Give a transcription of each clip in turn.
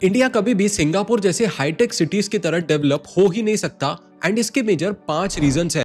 India कभी भी Singapore जैसे हाईटेक सिटीज की तरह डेवलप हो ही नहीं सकता एंड इसके मेजर 5 रीजंस है।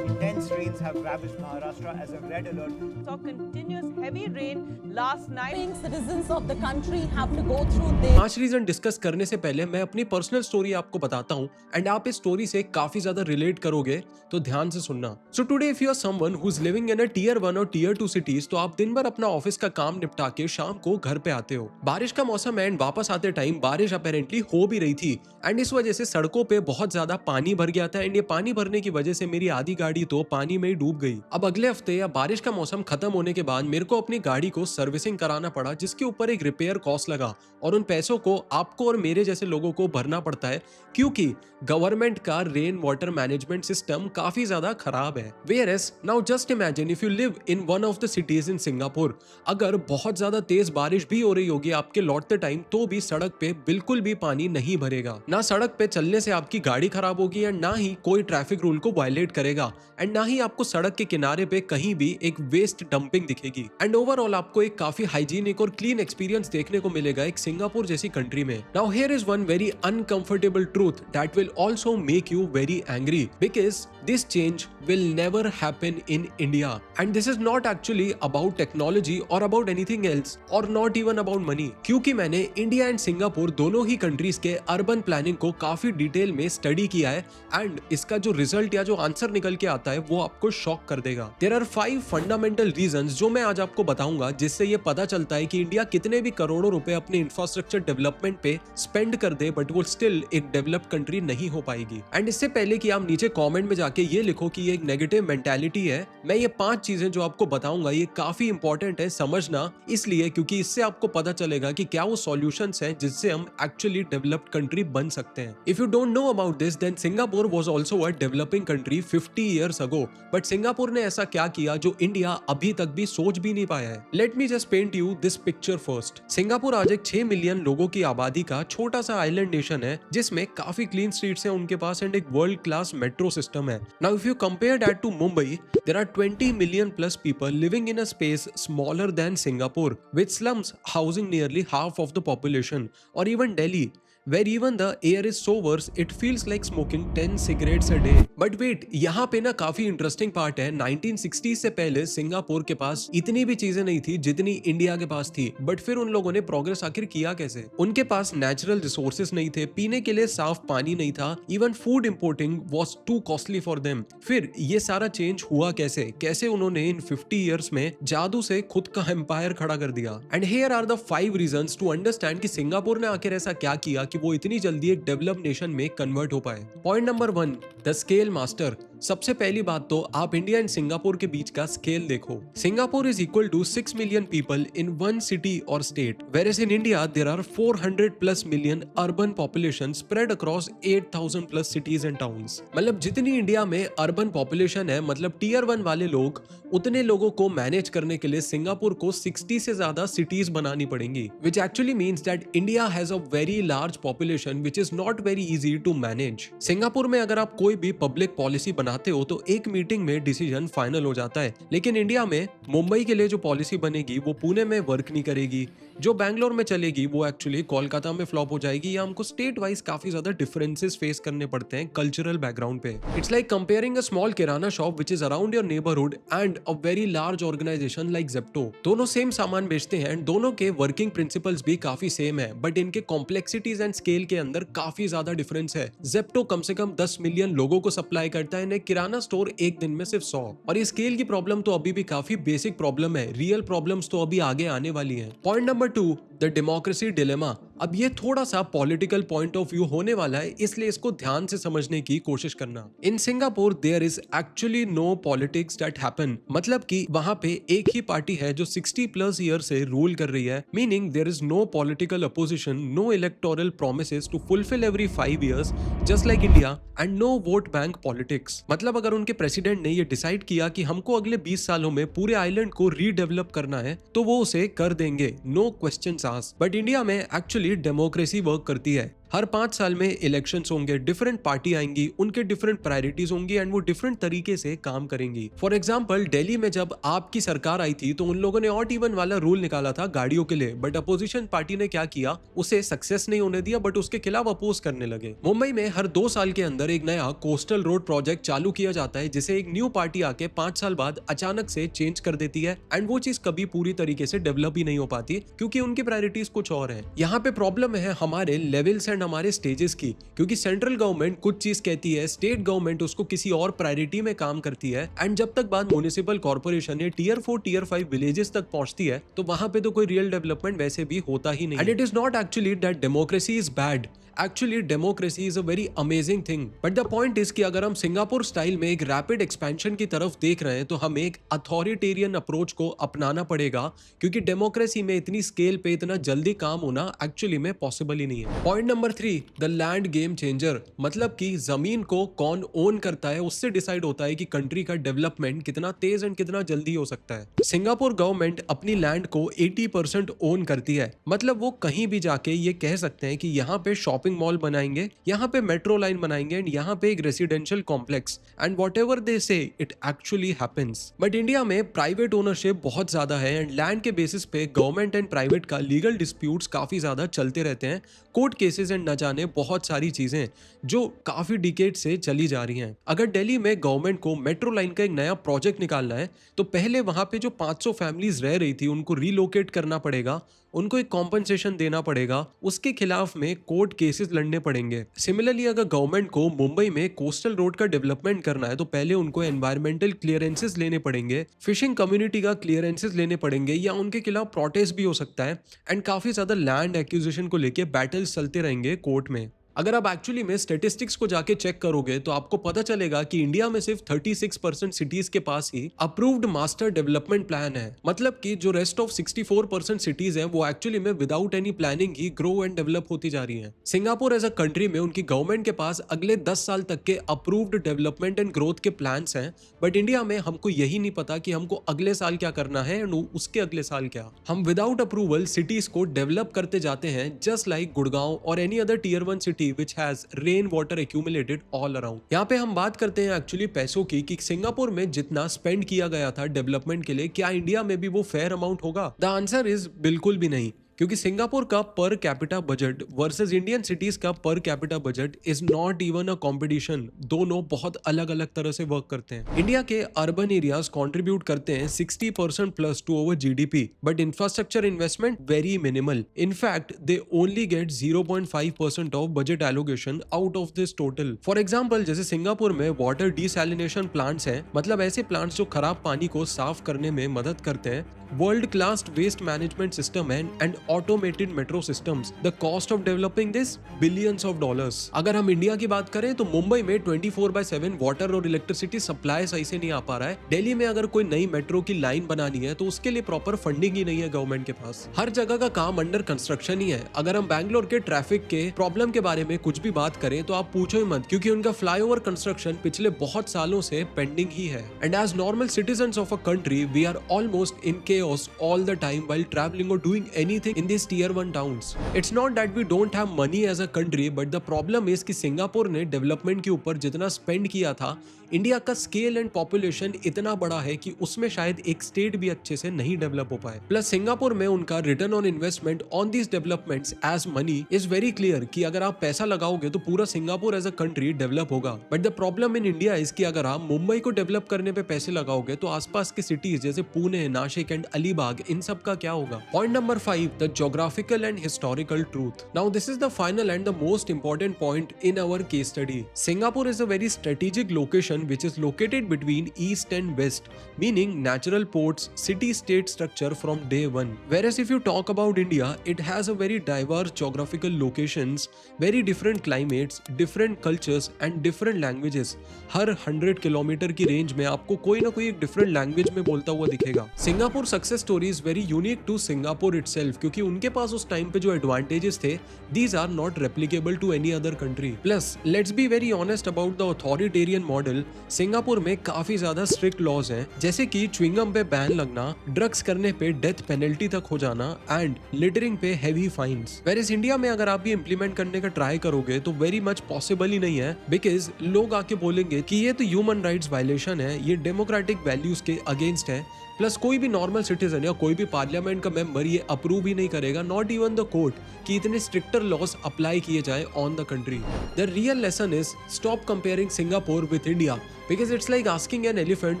Intense rains have ravaged Maharashtra as a red alert. Saw continuous heavy rain last night. Citizens of the country have to go through this. 5 reason discuss करने से पहले मैं अपनी पर्सनल स्टोरी आपको बताता हूँ एंड आप इस स्टोरी से काफी ज्यादा रिलेट करोगे, तो ध्यान से सुनना। So today if you are someone who is living in a tier 1 और टियर 2 सिटीज, तो आप दिन भर अपना ऑफिस का काम निपटा के शाम को घर पे आते हो। बारिश का मौसम है एंड वापस आते टाइम बारिश अपेरेंटली हो भी रही थी एंड इस वजह से सड़कों पे बहुत ज्यादा पानी भर गया था एंड ये पानी भरने की वजह से मेरी आधी गाड़ी तो पानी में ही डूब गई। अब अगले हफ्ते या बारिश का मौसम खत्म होने के बाद मेरे को अपनी गाड़ी को सर्विसिंग कराना पड़ा, जिसके ऊपर एक रिपेयर कॉस्ट लगा और उन पैसों को आपको और मेरे जैसे लोगों को भरना पड़ता है क्योंकि गवर्नमेंट का रेन वाटर मैनेजमेंट सिस्टम काफी ज्यादा खराब है। Whereas now just imagine if you live in one of the cities in Singapore, अगर बहुत ज्यादा तेज बारिश भी हो रही होगी आपके लौटते टाइम, तो भी सड़क पे बिल्कुल भी पानी नहीं भरेगा। ना सड़क पे चलने से आपकी गाड़ी खराब होगी एंड ना ही कोई ट्रैफिक रूल को वायलेट करेगा एंड ना ही आपको सड़क के किनारे पे कहीं भी एक वेस्ट डंपिंग दिखेगी एंड ओवरऑल आपको एक काफी हाइजीनिक और क्लीन एक्सपीरियंस देखने को मिलेगा एक सिंगापुर जैसी कंट्री में। Now here is one very uncomfortable truth that will also make you very angry because this change will never happen in India and this is not actually about technology or about anything else or not even about money, क्योंकि मैंने India and Singapore दोनों ही countries के urban planning को काफी detail में study किया है and इसका जो रिजल्ट या जो आंसर निकल के आता है वो आपको शॉक कर देगा। There are 5 फंडामेंटल रीजंस जो मैं आज आपको बताऊंगा, जिससे ये पता चलता है कि इंडिया कितने भी करोड़ों रुपए अपने इंफ्रास्ट्रक्चर डेवलपमेंट पे स्पेंड कर दे बट वो स्टिल एक डेवलप्ड कंट्री नहीं हो पाएगी। एंड इससे पहले कि आप नीचे कमेंट में जाके ये लिखो कि ये एक नेगेटिव मेंटालिटी है, मैं ये 5 चीजें जो आपको बताऊंगा ये काफी इंपॉर्टेंट है समझना, इसलिए क्योंकि इससे आपको पता चलेगा कि क्या वो सॉल्यूशंस हैं जिससे हम एक्चुअली डेवलप्ड कंट्री बन सकते हैं। If you don't know about this then Singapore was also a developing country 50 years ago, but Singapore ने ऐसा क्या किया जो इंडिया अभी तक भी सोच भी नहीं पाया है। Let me just paint you this picture first. Singapore आज एक 6 मिलियन लोगों की आबादी का छोटा सा आइलैंड नेशन है जिसमें काफी क्लीन स्ट्रीट्स हैं उनके पास एंड एक वर्ल्ड क्लास मेट्रो सिस्टम है। Now if you compare that to Mumbai, there are 20 million plus people living in a space smaller than Singapore with slums housing nearly half of the population, और even Delhi where even the air is so worse it feels like smoking 10 cigarettes a day. But wait, यहाँ पे ना काफी interesting part है। 1960 से पहले Singapore के पास इतनी भी चीजें नहीं थी जितनी इंडिया के पास थी, बट फिर उन लोगों ने प्रोग्रेस आखिर किया कैसे? उनके पास नेचुरल रिसोर्सेज नहीं थे, पीने के लिए साफ पानी नहीं था, even food importing was to costly for them. फिर ये सारा चेंज हुआ कैसे? कैसे उन्होंने इन 50 इयर्स में जादू से खुद का एम्पायर खड़ा कर दिया? And here are the 5 reasons to understand कि सिंगापुर ने आखिर ऐसा क्या किया कि वो इतनी जल्दी एक डेवलप्ड नेशन में कन्वर्ट हो पाए। Point number 1, the scale master. सबसे पहली बात तो आप इंडिया एंड सिंगापुर के बीच का स्केल देखो। Singapore is equal to 6 million people in one city और state, whereas in India there are 400 plus million urban population spread across 8,000 plus cities and towns। मतलब जितनी इंडिया में अर्बन पॉपुलेशन है, मतलब tier 1 वाले लोग, उतने लोगों को मैनेज करने के लिए सिंगापुर को 60 से ज्यादा सिटीज बनानी पड़ेंगी, which actually means that India has a very large population which is not very easy to manage। Singapore में अगर आप कोई भी पब्लिक पॉलिसी बनाते हो तो एक मीटिंग में डिसीजन फाइनल हो जाता है, लेकिन इंडिया में मुंबई के लिए जो पॉलिसी बनेगी वो पुणे में वर्क नहीं करेगी, जो बैंगलोर में चलेगी वो एक्चुअली कोलकाता में फ्लॉप हो जाएगी, या हमको स्टेट वाइज काफी ज्यादा डिफरेंसेस फेस करने पड़ते हैं कल्चरल बैकग्राउंड पे। It's like comparing a small kirana shop which is around your neighbourhood and a very large organisation like Zepto. दोनों सेम सामान बेचते हैं एंड दोनों के वर्किंग प्रिंसिपल्स भी काफी सेम है, बट इनके कॉम्प्लेक्सिटीज एंड स्केल के अंदर काफी ज्यादा डिफरेंस है। जेप्टो कम से कम 10 मिलियन लोगों को सप्लाई करता है, किराना स्टोर एक दिन में सिर्फ 100। और ये स्केल की प्रॉब्लम तो अभी भी काफी बेसिक प्रॉब्लम है, रियल प्रॉब्लम्स तो अभी आगे आने वाली हैं। Point number 2, the democracy dilemma. अब ये थोड़ा सा पॉलिटिकल पॉइंट ऑफ व्यू होने वाला है, इसलिए इसको ध्यान से समझने की कोशिश करना। In Singapore there is actually no politics that happen, मतलब कि वहां पे एक ही पार्टी है जो 60 प्लस ईयर से रूल कर रही है, meaning there is no political opposition, no electoral promises to fulfil every 5 years just like India, and no vote bank politics. मतलब अगर उनके प्रेसिडेंट ने ये डिसाइड किया कि हमको अगले 20 सालों में पूरे आइलैंड को रीडेवलप करना है तो वो उसे कर देंगे, no questions asked. But India में एक्चुअली डेमोक्रेसी वर्क करती है। हर 5 साल में इलेक्शंस होंगे, डिफरेंट पार्टी आएंगी, उनके डिफरेंट प्रायोरिटीज होंगी एंड वो डिफरेंट तरीके से काम करेंगी। फॉर एग्जाम्पल, दिल्ली में जब आपकी सरकार आई थी तो उन लोगों ने ऑड इवन वाला रूल निकाला था गाड़ियों के लिए, बट अपोजिशन पार्टी ने क्या किया, उसे सक्सेस नहीं होने दिया बट उसके खिलाफ अपोज करने लगे। मुंबई में हर 2 साल के अंदर एक नया कोस्टल रोड प्रोजेक्ट चालू किया जाता है, जिसे एक न्यू पार्टी आके 5 साल बाद अचानक से चेंज कर देती है एंड वो चीज कभी पूरी तरीके से डेवलप ही नहीं हो पाती क्योंकि उनकी प्रायोरिटीज कुछ और है। यहाँ पे प्रॉब्लम है हमारे लेवल्स एंड हमारे स्टेजेस की, क्योंकि सेंट्रल गवर्नमेंट कुछ चीज कहती है, स्टेट गवर्नमेंट उसको किसी और प्रायोरिटी में काम करती है एंड जब तक बात म्युनिसिपल कॉर्पोरेशन या टियर 4 टियर 5 विलेजेस तक पहुंचती है तो वहां पे तो कोई रियल डेवलपमेंट वैसे भी होता ही नहीं। And it is not actually that democracy is bad, actually democracy is a very amazing thing, but the point is कि अगर हम सिंगापुर स्टाइल में एक रैपिड एक्सपेंशन की तरफ देख रहे हैं तो हमें एक अथॉरिटेरियन अप्रोच को अपनाना पड़ेगा, क्योंकि डेमोक्रेसी में इतनी स्केल पे इतना जल्दी काम होना एक्चुअली में पॉसिबल ही नहीं है। Point number 3, the land game changer, मतलब कि जमीन को कौन ओन करता है उससे डिसाइड होता है कि कंट्री का डेवलपमेंट कितना तेज एंड कितना जल्दी हो सकता है। सिंगापुर गवर्नमेंट अपनी लैंड को 80% ओन करती है, मतलब वो कहीं भी जाके ये कह सकते हैं कि यहाँ पे शॉपिंग मॉल बनाएंगे, यहाँ पे मेट्रो लाइन बनाएंगे एंड यहाँ पे एक residential complex, and whatever they say it actually happens. But India में प्राइवेट ओनरशिप बहुत ज्यादा है एंड लैंड के बेसिस पे गवर्नमेंट एंड प्राइवेट का लीगल डिस्प्यूट्स काफी ज्यादा चलते रहते हैं, कोर्ट केसेस एंड न जाने बहुत सारी चीजें जो काफी डिकेड से चली जा रही हैं। अगर दिल्ली में गवर्नमेंट को मेट्रो लाइन का एक नया प्रोजेक्ट निकालना है तो पहले वहां पे जो 500 फैमिलीज रह रही थी उनको रिलोकेट करना पड़ेगा, उनको एक कॉम्पनसेशन देना पड़ेगा, उसके खिलाफ में कोर्ट केसेस लड़ने पड़ेंगे। सिमिलरली अगर गवर्नमेंट को मुंबई में कोस्टल रोड का डेवलपमेंट करना है तो पहले उनको एनवायरमेंटल क्लियरेंसेस लेने पड़ेंगे, फिशिंग कम्युनिटी का क्लियरेंसेस लेने पड़ेंगे या उनके खिलाफ प्रोटेस्ट भी हो सकता है एंड काफी ज्यादा लैंड एक्विजिशन को लेके बैटल्स चलते रहेंगे कोर्ट में। अगर आप एक्चुअली में स्टेटिस्टिक्स को जाके चेक करोगे तो आपको पता चलेगा कि इंडिया में सिर्फ 36% सिटीज के पास ही अप्रूव्ड मास्टर डेवलपमेंट प्लान है, मतलब कि जो रेस्ट ऑफ 64% सिटीज हैं वो एक्चुअली में without any planning he grow and develop होती जा रही हैं। सिंगापुर एज अ कंट्री में उनकी गवर्नमेंट के पास अगले 10 साल तक के अप्रूव्ड डेवलपमेंट एंड ग्रोथ के प्लान्स हैं, बट इंडिया में हमको यही नहीं पता कि हमको अगले साल क्या करना है एंड उसके अगले साल क्या। हम विदाउट अप्रूवल सिटीज को डेवलप करते जाते हैं, जस्ट लाइक गुड़गांव और any other tier 1 city which has rain water accumulated all around। यहाँ पे हम बात करते हैं एक्चुअली पैसों की कि सिंगापुर में जितना स्पेंड किया गया था डेवलपमेंट के लिए, क्या इंडिया में भी वो फेयर अमाउंट होगा? द आंसर इज बिल्कुल भी नहीं, क्योंकि सिंगापुर का per capita budget versus Indian cities का per capita budget is not even a competition. दोनों बहुत अलग अलग तरह से वर्क करते हैं। इंडिया के अर्बन एरियाज कंट्रीब्यूट करते हैं 60% plus two over GDP, but infrastructure investment very minimal. In fact they only get 0.5% of budget allocation out of this total. For example, जैसे सिंगापुर में वाटर डिसैलिनेशन प्लांट्स हैं, मतलब ऐसे प्लांट्स जो खराब पानी को साफ करने में मदद करते हैं, world class waste management system and automated metro systems. The cost of developing this billions of dollars. अगर हम इंडिया की बात करें तो मुंबई में 24/7 वाटर और इलेक्ट्रिसिटी सप्लाई सही से नहीं आ पा रहा है। दिल्ली में अगर कोई नई मेट्रो की लाइन बनानी है तो उसके लिए प्रॉपर फंडिंग ही नहीं है गवर्नमेंट के पास। हर जगह का काम अंडर कंस्ट्रक्शन ही है। अगर हम बैंगलोर के ट्रैफिक के प्रॉब्लम के बारे में कुछ भी बात करें तो आप पूछो ही मत, क्योंकि उनका फ्लाईओवर कंस्ट्रक्शन पिछले बहुत सालों से पेंडिंग ही है। And as normal citizens of a country we are almost in chaos all the time while traveling or doing anything in these tier 1 towns. It's not that we don't have money as a country, but the problem is कि Singapore ने development के ऊपर जितना spend किया था, India का scale and population इतना बड़ा है कि उसमें शायद एक स्टेट भी अच्छे से नहीं डेवलप हो पाए। प्लस सिंगापुर में उनका return on investment on this developments as money is very clear कि अगर आप पैसा लगाओगे तो पूरा Singapore as a country develop होगा। But the problem in India is कि अगर आप मुंबई को डेवलप करने पे पैसे लगाओगे तो आसपास की सिटीज जैसे पुणे, नासिक एंड अलीबाग, इन सब का क्या होगा? Point number 5, the geographical and historical truth. Now this is the final and the most important point in our case study. Singapore is a very strategic location which is located between east and west, meaning natural ports, city-state structure from day one. Whereas if you talk about India, it has a very diverse geographical locations, very different climates, different cultures and different languages. Her 100 kilometre की range में आपको कोई ना कोई एक different language में बोलता हुआ दिखेगा। Singapore success story is very unique to Singapore itself, क्योंकि उनके पास उस टाइम पे जो एडवांटेजेस थे, these are not replicable to any other country. Plus, let's be very honest about the authoritarian model Singapore में काफी ज्यादा स्ट्रिक्ट लॉज हैं, जैसे कि च्युइंगम पे बैन लगना, ड्रग्स करने पे डेथ पेनल्टी तक हो जाना एंड लिटरिंग पे हेवी फाइन्स। वेयर इंडिया में अगर आप ये इंप्लीमेंट करने का ट्राई करोगे तो वेरी मच पॉसिबल ही नहीं है, बिकॉज लोग आके बोलेंगे कि ये तो ह्यूमन राइट्स वायलेशन है, ये डेमोक्रेटिक वैल्यूज के अगेंस्ट है, प्लस कोई भी नॉर्मल सिटीजन या कोई भी पार्लियामेंट का मेंबर ये अप्रूव ही नहीं करेगा, नॉट इवन द कोर्ट, कि इतने स्ट्रिक्टर लॉज अप्लाई किए जाए on the country. The real lesson is stop comparing Singapore with India, because it's like asking an elephant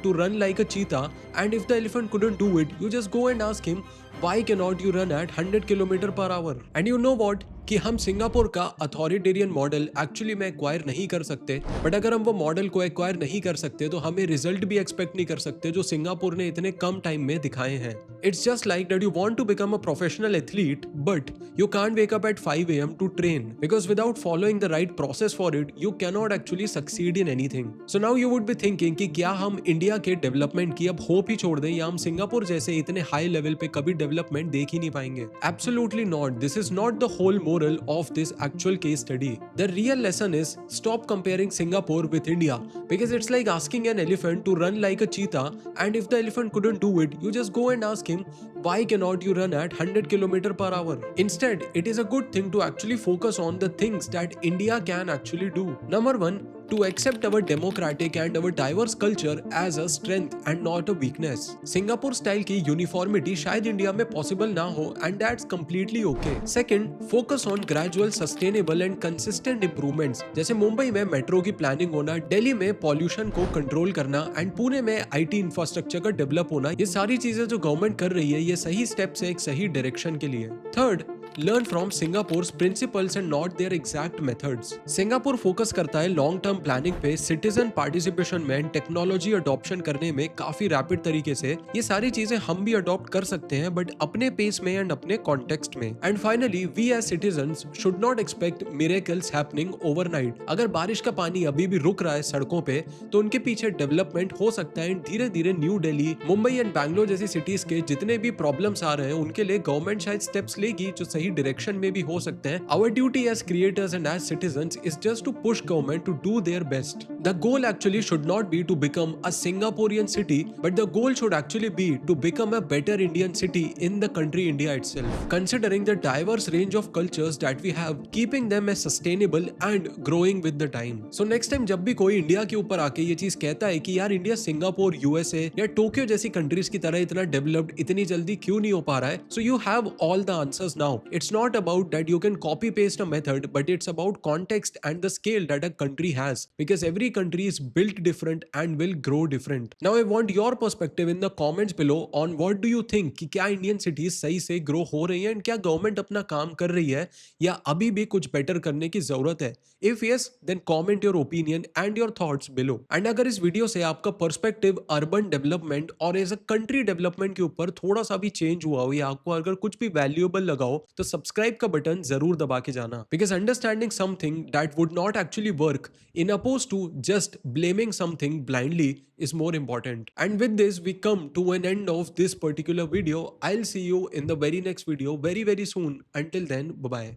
to run like a cheetah, and if the elephant couldn't do it, you just go and ask him why cannot you run at 100 km/h? And you know what, कि हम Singapore का authoritarian model actually में acquire नहीं कर सकते, but अगर हम वो मॉडल को एक्वायर नहीं कर सकते तो हमें रिजल्ट भी एक्सपेक्ट नहीं कर सकते जो सिंगापुर ने इतने कम टाइम में दिखाए हैं। It's just like that you want to become a professional athlete, but you can't wake up at 5 AM to train, because without following the right process for it you cannot actually succeed in anything. So now you would be thinking कि क्या हम India के development की अब hope ही छोड़ दें, या हम सिंगापुर जैसे इतने हाई लेवल पे कभी डेवलपमेंट देख ही नहीं पाएंगे? Absolutely not. This is not the whole moral of this actual case study. The real lesson is stop comparing Singapore with India, because it's like asking an elephant to run like a cheetah, and if the elephant couldn't do it, you just go and ask him why cannot you run at 100 km/h? Instead, it is a good thing to actually focus on the things that India can actually do. Number 1, to accept our democratic and our diverse culture as a strength and not a weakness. Singapore style की uniformity शायद India में possible ना हो, and that's completely okay. Second, focus on gradual, sustainable and consistent improvements. जैसे मुंबई में metro की planning होना, दिल्ली में पॉल्यूशन को कंट्रोल करना एंड पुणे में IT इंफ्रास्ट्रक्चर का डेवलप होना, ये सारी चीजें जो गवर्नमेंट कर रही है ये सही स्टेप्स है एक सही डायरेक्शन के लिए। Third, learn from Singapore's principles and not their exact methods. Singapore focus करता है लॉन्ग टर्म प्लानिंग पे, सिटीजन पार्टिसिपेशन में, टेक्नोलॉजी अडॉप्शन करने में काफी रैपिड तरीके से। ये सारी चीजें हम भी अडॉप्ट कर सकते हैं, बट अपने पेस में एंड अपने कॉन्टेक्स्ट में। And finally, we as citizens should not expect miracles happening overnight. अगर बारिश का पानी अभी भी रुक रहा है सड़कों पे, तो उनके पीछे डेवलपमेंट हो सकता है। धीरे धीरे न्यू दिल्ली, मुंबई एंड बैंगलोर जैसी सिटीज के जितने भी प्रॉब्लम्स आ रहे हैं उनके लिए गवर्नमेंट शायद स्टेप्स लेगी जो सही डायरेक्शन में भी हो सकते हैं। Our duty as creators and as citizens is just to push government to do their best. The goal actually should not be to become a Singaporean city, but the goal should actually be to become a better Indian city in the country India itself. Considering the diverse range of cultures that we have, keeping them as sustainable and growing with the time. So next time जब भी कोई India के ऊपर आके ये चीज कहता है कि यार इंडिया सिंगापुर, USA या टोक्यो जैसी कंट्रीज की तरह इतना डेवलप्ड इतनी जल्दी क्यों नहीं हो पा रहा है, so you have all the answers now. It's not about that you can copy paste a method, but it's about context and the scale that a country has, because every country is built different and will grow different. Now I want your perspective in the comments below on what do you think कि क्या Indian cities सही से grow हो रही है, and क्या government अपना काम कर रही है या अभी भी कुछ बेटर करने की जरूरत है? If yes, then comment your opinion and your thoughts below. And अगर इस वीडियो से आपका पर्सपेक्टिव अर्बन डेवलपमेंट और एज अ कंट्री डेवलपमेंट के ऊपर थोड़ा सा भी चेंज हुआ हो या आपको अगर कुछ भी वैल्यूएबल लगा हो, तो सब्सक्राइब का बटन जरूर दबा के जाना, because understanding something that would not actually work in oppose to just blaming something blindly is more important. And with this we come to an end of this particular video. I'll see you in the very next video very soon. Until then, bye bye.